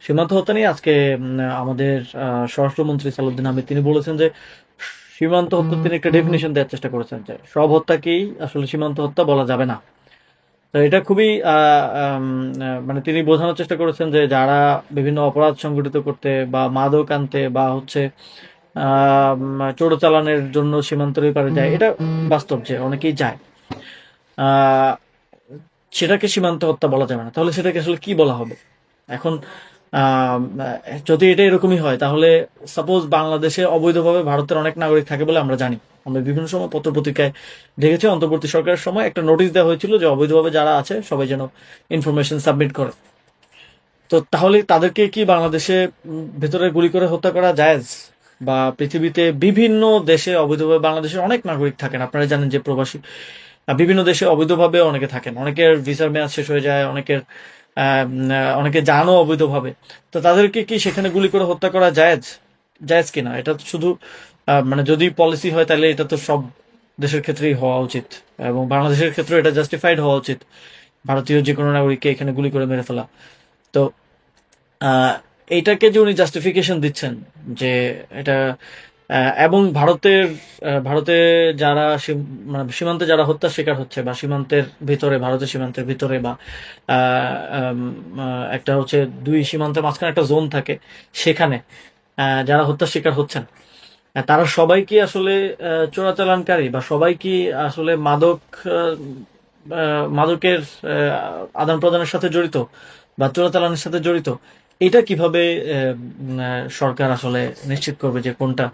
সীমান্ত হত্যা নিয়ে আজকে আমাদের স্বরাষ্ট্রমন্ত্রী সালাউদ্দিন আহমেদ তিনি বলেছেন যে সীমান্ত হত্যা তিনি একটা ডেফিনিশন দেওয়ার চেষ্টা করেছেন যে সব হত্যাকেই আসলে সীমান্ত হত্যা বলা যাবে না। তো এটা খুবই মানে তিনি বোঝানোর চেষ্টা করেছেন যে যারা বিভিন্ন অপরাধ সংগঠিত করতে বা মাদক আনতে বা হচ্ছে চোরাচালানের জন্য সীমান্তের ওই পারে যায়, এটা বাস্তব যে অনেকেই যায়। আহ সেটাকে সীমান্ত হত্যা বলা যাবে না, তাহলে সেটাকে আসলে কি বলা হবে এখন? আহ, যদি এটা এরকমই হয় তাহলে সাপোজ বাংলাদেশে অবৈধভাবে ভারতের অনেক নাগরিক থাকে বলে আমরা জানি, আমরা বিভিন্ন সময় পত্র পত্রিকায় দেখেছি অন্তর্বর্তী সরকারের সময় একটা নোটিশ দেওয়া হয়েছিল যে অবৈধভাবে যারা আছে সবাই যেন ইনফরমেশন সাবমিট করে। তো তাহলে তাদেরকে কি বাংলাদেশে ভেতরে গুলি করে হত্যা করা জায়েজ? বা পৃথিবীতে বিভিন্ন দেশে অবৈধভাবে বাংলাদেশের অনেক নাগরিক থাকেন, আপনারা জানেন যে প্রবাসী বিভিন্ন দেশে অবৈধভাবে অনেকে থাকেন, অনেকের ভিসার মেয়াদ শেষ হয়ে যায়, অনেকে জানো অবৈধভাবে। তো তাদেরকে কি সেখানে গুলি করে হত্যা করা জায়েজ? জায়েজ কিনা এটা তো শুধু মানে যদি পলিসি হয় তাহলে এটা তো সব দেশের ক্ষেত্রেই হওয়া উচিত, এবং বাংলাদেশের ক্ষেত্রে এটা জাস্টিফাইড হওয়া উচিত ভারতীয় যে কোনো নাগরিককে এখানে গুলি করে মেরে ফেলা। তো আহ, এইটাকে যে উনি জাস্টিফিকেশন দিচ্ছেন যে এটা এবং ভারতে যারা মানে সীমান্তে যারা হত্যার শিকার হচ্ছে বা সীমান্তের ভিতরে, ভারতের সীমান্তের ভিতরে বা একটা হচ্ছে দুই সীমান্তের মাঝখানে একটা জোন থাকে, সেখানে যারা হত্যার শিকার হচ্ছেন তারা সবাই কি আসলে চোরাচালানকারী বা সবাই কি আসলে মাদকের আদান প্রদানের সাথে জড়িত বা চোরাচালানের সাথে জড়িত? এটা কিভাবে সরকার আসলে নিশ্চিত করবে যে কোনটা?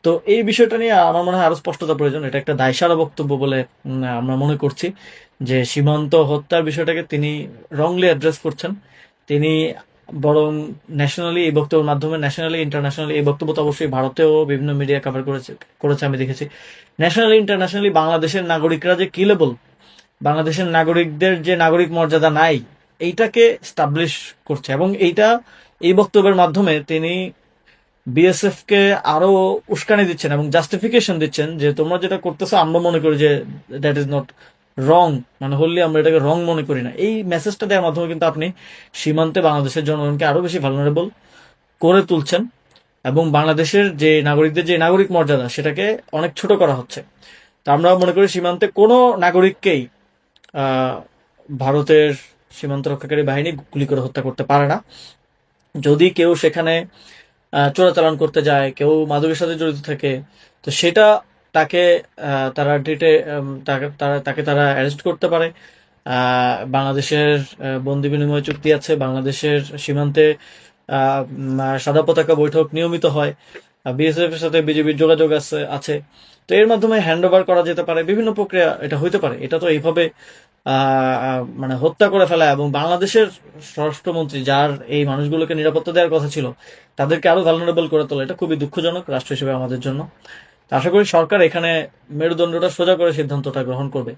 তো এই বিষয়টা নিয়ে আমার মনে হয় আরো স্পষ্টতা প্রয়োজন। এটা একটা দায়সারা বক্তব্য বলে আমরা মনে করছি যে সীমান্ত হত্যার বিষয়টাকে তিনি রংলি অ্যাড্রেস করছেন। তিনি বরং ন্যাশনালি এই বক্তব্যের মাধ্যমে, ন্যাশনালি ইন্টারন্যাশনালি এই বক্তব্য তো অবশ্যই ভারতেও বিভিন্ন মিডিয়া কভার করেছে করেছে আমি দেখেছি। ন্যাশনালি ইন্টারন্যাশনালি বাংলাদেশের নাগরিকরা যে কিলেবল, বাংলাদেশের নাগরিকদের যে নাগরিক মর্যাদা নাই, এইটাকে স্টাবলিশ করছে। এবং এই বক্তব্যের মাধ্যমে তিনি বিএসএফ কে আরো উস্কানি দিচ্ছেন এবং জাস্টিফিকেশন দিচ্ছেন যে তোমরা যেটা করতেছো আমরা মনে করি যে দ্যাট ইজ নট রং, মানে হলে আমরা এটাকে রং মনে করি না। এই মেসেজটা দেওয়ার মাধ্যমে কিন্তু আপনি সীমান্তে বাংলাদেশের জনগণকে আরো বেশি ভালনারেবল করে তুলছেন এবং বাংলাদেশের যে নাগরিকদের যে নাগরিক মর্যাদা সেটাকে অনেক ছোট করা হচ্ছে। তা আমরা মনে করি সীমান্তে কোনো নাগরিককেই আহ, ভারতের সীমান্ত রক্ষাকারী বাহিনী গুলি করে হত্যা করতে পারে না। যদি কেউ সেখানে চোরাচালান করতে যায়, কেউ মাদকের সাথে জড়িত থাকে, তো সেটা তাকে তারা তাকে তারা অ্যারেস্ট করতে পারে। বাংলাদেশের বন্দি বিনিময় চুক্তি আছে, বাংলাদেশের সীমান্তে সাদা পতাকা বৈঠক নিয়মিত হয়, বিএসএফ এর সাথে বিজেপির যোগাযোগ আছে। তো এর মাধ্যমে হ্যান্ড ওভার করা যেতে পারে, বিভিন্ন প্রক্রিয়া এটা হইতে পারে। এটা তো এইভাবে মানে হত্যা করে ফেলা, এবং বাংলাদেশের স্বরাষ্ট্রমন্ত্রী যার এই মানুষগুলোকে নিরাপত্তা দেওয়ার কথা ছিল তাদেরকে আরো ভালনারেবল করে তোলা, এটা খুবই দুঃখজনক রাষ্ট্র হিসেবে আমাদের জন্য। তো আশা করি সরকার এখানে মেরুদণ্ডটা সোজা করে সিদ্ধান্তটা গ্রহণ করবে।